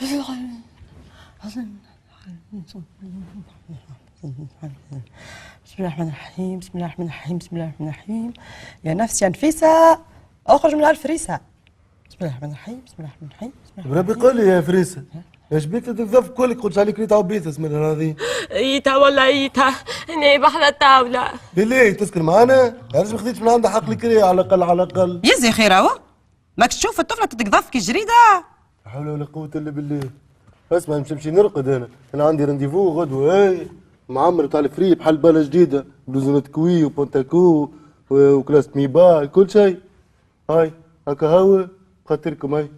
بسم الله الرحمن الرحيم، بسم الله الرحمن الرحيم، بسم الله الرحمن الرحيم. يا نفس يا نفيسة اخرج من الفريسة. بسم الله الرحمن الرحيم، بسم الله الرحمن الرحيم، بسم الله الرحمن ربي قول لي يا فريسة، ايش بيك تقذف كلك؟ قلت عليك ريت عبيثة اسم الله العظيم. ايتها والله ايتها نايبة على الطاولة. ليه تسكن معانا؟ علاش ما خذيتش من عندها حق الكريه على الاقل على الاقل؟ يزي خير اهو، ماكش تشوف الطفلة تتقذف كي جريدة؟ لا حول ولا قوة الا بالله. اسمع نمشي نرقد انا عندي رانديفو غدوة هاي معمر تاع الفري بحال باله جديدة، بلوزونات كوي وبونتاكو وكلاس ميبا كل شيء. هاي هكا هوا بخاطركم هاي.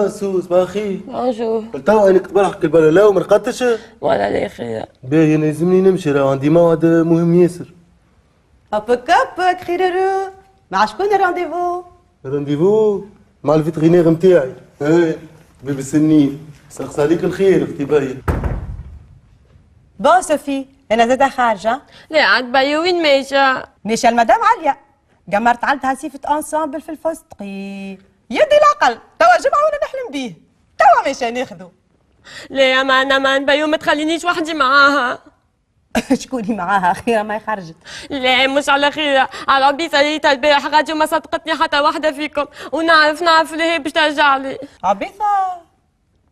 سوس ما اخي. بونجور. تو عينك تبرحك البلا لا وما رقدتش؟ ولا لا خير. باهي انا لازمني نمشي، راه عندي موعد مهم ياسر. هبك هبك خيررو، مع شكون الرانديفو؟ رانديفو مع الفيترينير نتاعي، ايه بيب السنين. سرقس عليك الخير اختي باهية. بون صوفي، انا زاده خارجه. لا عاد بايو وين ماشى؟ ماشيه المدام عليا، قمرت عندها صيفه انسامبل في الفستقي. يدي العقل، توا جمعه وانا نحلم بيه، توا ماشي ناخذو. لا يا مان بايو ما تخلينيش وحدي معاها. شكوني معاها خيره ما خرجت. لا مش على خير، على عبيطة ليتها البارح غادي وما صدقتني حتى واحدة فيكم، ونعرف اللي هي باش ترجع لي. عبيطه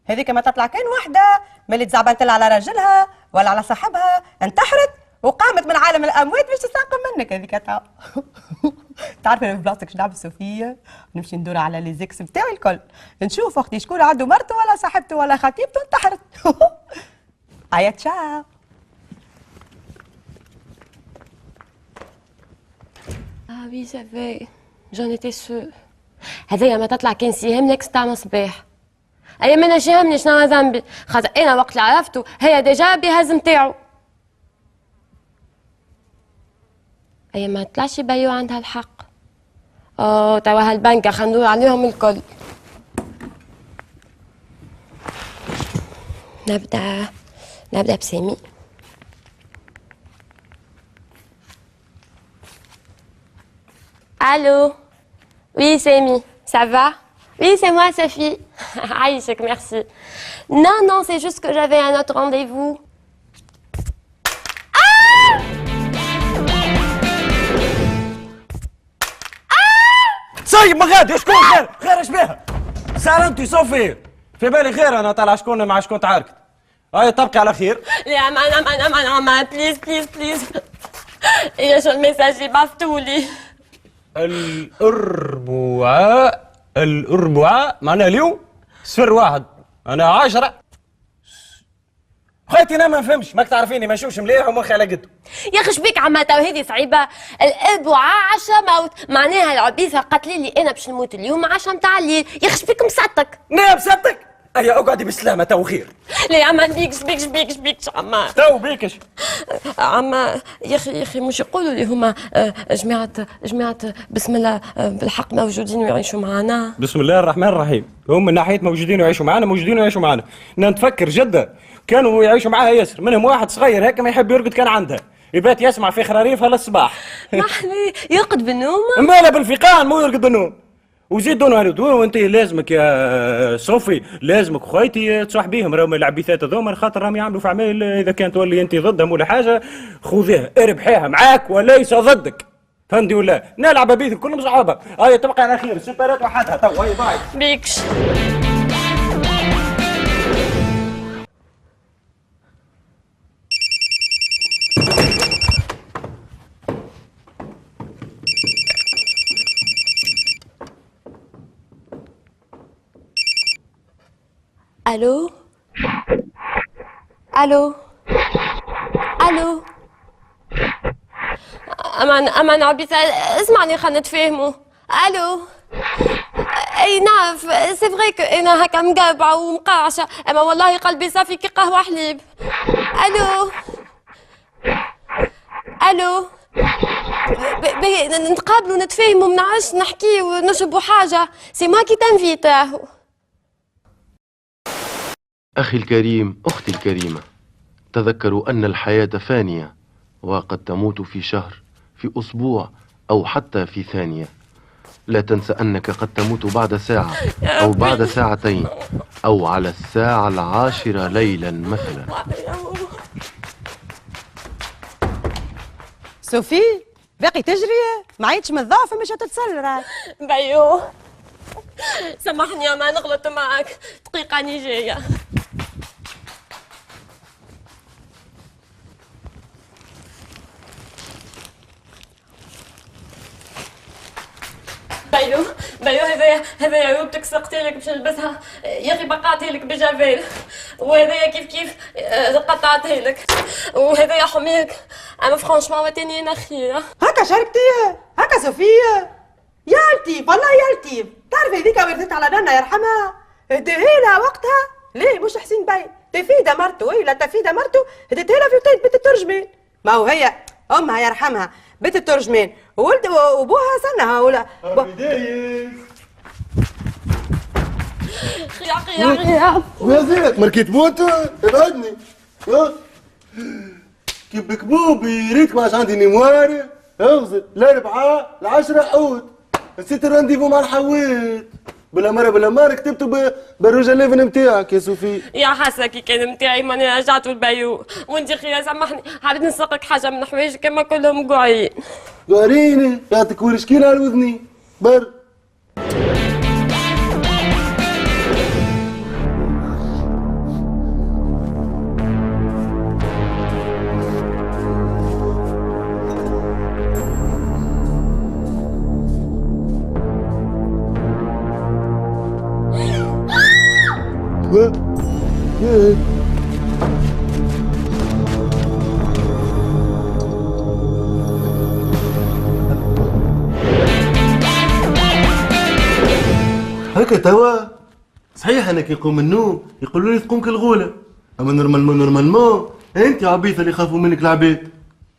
هذيك ما تطلع كان وحده ملي تزعبنت لها على راجلها ولا على صاحبها، انتحرت وقامت من عالم الاموات باش تستنقم منك هذيك تاع. تعرف انا في بلاصتك شنو نعمل صوفيا؟ نمشي ندور على لي زيكس بتاعي الكل، نشوف اختي شكون عنده مرته ولا صاحبته ولا خطيبته انتحرت. ايا تشاو. وي سافي جون ايتي سور. هذايا ما تطلع كان سيهم نكس تاع مصباح. ايا ما انا شاهمني شنو ذنبي، خاطر انا وقت اللي عرفته هي ديجا بهز نتاعو. ايا ما طلعش بايو عندها الحق. توا هالبنكة خلينا ندور عليهم الكل. نبدأ بسامي. Allô? Oui, c'est Amy. Ça va? Oui, c'est moi, Sophie. Aïchek, merci. Non, c'est juste que j'avais un autre rendez-vous. سيب ما غادي شكون خير اش بيها؟ سهل انت صوفي في بالي خير انا طالع شكون مع شكون تعاركت. هاي تبقي على خير. لا امان بليز. يا شو الميساج بعثتولي؟ الأربعاء معناها اليوم 0-1 أنا 10. خيتي أنا ما نفهمش، ماك تعرفيني ما نشوفش مليح ومخي على قده. يا أخي شبيك عمتها وهذه صعيبة؟ الأربعاء 10 موت، معناها العبيثة قتلي لي أنا باش نموت اليوم 10 متاع الليل، يا أخي شبيك مسطك؟ نعم مسطك؟ أيا اقعدي بالسلامة تو خير. لا يا عم بيكش عما تو بيكش عما يا اخي مش يقولوا لي هما جماعة بسم الله بالحق موجودين ويعيشوا معنا. بسم الله الرحمن الرحيم، هم من ناحية موجودين ويعيشوا معنا نتفكر جدة كانوا يعيشوا معاها ياسر، منهم واحد صغير هيك ما يحب يرقد كان عندها يبات يسمع في خراريفها للصباح. محلي يرقد بالنوم؟ مالا بالفيقان مو يرقد بالنوم. وزيد دون هالدور وانت لازمك يا صوفي لازمك خويتي تصاحبيهم راهم العبيثات هذوما خاطر راهم يعملوا في اعمال اذا كانت تولي انت ضدهم ولا حاجه خذيها اربحيها معاك وليس ضدك فهمتي ولا؟ نلعب بيث كلهم صحابه. هاي تبقى على خير السوبرات وحدها تو هاي باي بيكش. الو امان عبيثة اسمعني خلينا نتفاهموا. الو. اي نعم، سي فري كو انا هكا مقابعه ومقاعشه، اما والله قلبي صافي كي قهوه حليب. الو الو. نتقابلوا نتفاهموا، منعرفش نحكيو نشربوا حاجه، سي ما كي تنفيتاه. أخي الكريم، أختي الكريمة، تذكروا أن الحياة فانية، وقد تموت في شهر، في أسبوع، أو حتى في ثانية. لا تنسى أنك قد تموت بعد ساعة أو بعد ساعتين أو على الساعة 10 ليلا مثلا. صوفي باقي تجري؟ ما عيتش من الضعف مش هتتسرع. بيو سامحني ما نغلط معك، دقيقة أني جاية. بيو هذايا عيوبتك سقتي باش نلبسها، يا اخي بقعتها لك بجافيل، وهذايا كيف قطعتها لك، وهذايا حميك، اما فرانشمون وتاني انا خيره. هكا شاركتيها هكا صوفيا يا لطيف والله يا لطيف. تعرف هذيك ورثت على نانا يرحمها، اديها لها وقتها. ليه مش حسين باي تفيدة مرته ولا تفيدة مرته، اديتها لها في وقت بنت الترجمان. ما هو هي امها يرحمها بنت الترجمان، وولد وابوها سنها ولا خيار يا زيك مركي تموت ابعدني. كيف بكبوب يريتك ما عادش عندي نيموار. اغزل الاربعاء 10 حوت، نسيت الرانديفو مع الحويت. بلا مرة كتبته بالرجل ليفن نتاعك يا صوفي. يا حاسه كي كان نتاعي ماني رجعت البيو، وانت خير سامحني حبيت نسرقك حاجه من حوايجك كما كلهم قاعين. قاريني يعطيك ورشكيل على وذني بر. هكا توا صحيح انا كي نقوم من النوم يقولوا لي تقوم كالغوله، اما نورمالمون انت عبيثه اللي يخافوا منك العباد.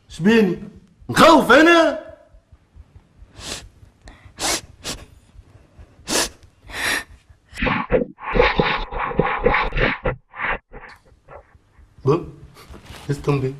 شبيني نخوف انا؟ بو استنبي